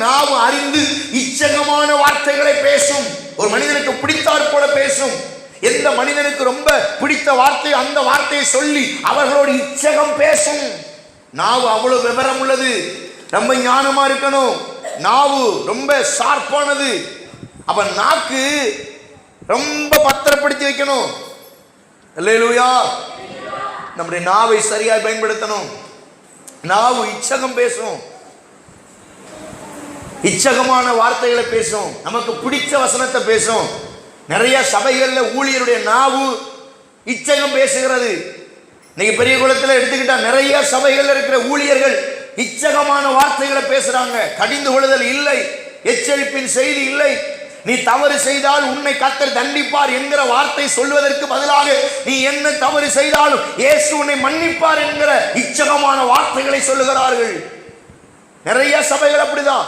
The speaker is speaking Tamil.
நாவு அறிந்து இச்சகமான வார்த்தைகளை பேசும். ஒரு மனிதனுக்கு பிடித்தாற் போல பேசும். எந்த மனிதனுக்கு ரொம்ப பிடித்த வார்த்தை அந்த வார்த்தையை சொல்லி அவர்களோடு இச்சகம் பேசும். நாவு அவ்வளவு விவரம் உள்ளது. ரொம்ப ஞானமா இருக்கணும். நாவு ரொம்ப ஷார்ப்பானது. அப்ப நாக்கு ரொம்ப பத்திரப்படுத்தி வைக்கணும். அல்லேலூயா. நம்முடைய நாவை சரியாய் பயன்படுத்தணும். நாவு இச்சகம் பேசும், இச்சகமான வார்த்தைகளை பேசும், நமக்கு பிடிச்ச வசனத்தை பேசும். நிறைய சபைகள்ல ஊழியருடைய நாவு இச்சகம் பேசுகிறது. இன்னைக்கு பெரிய குளத்தில் எடுத்துக்கிட்டா நிறைய சபைகள்ல இருக்கிற ஊழியர்கள் இச்சகமான வார்த்தைகளை பேசுறாங்க. கடிந்து கொள்ளுதல் இல்லை, எச்சரிப்பின் செய்தி இல்லை. நீ தவறு செய்தால் உன்னை கர்த்தர் தண்டிப்பார் என்கிற வார்த்தை சொல்வதற்கு பதிலாக நீ என்ன தவறு செய்தாலும் இயேசு உன்னை மன்னிப்பார் என்கிற இச்சகமான வார்த்தைகளை சொல்லுகிறார்கள். நிறைய சபைகள் அப்படிதான்.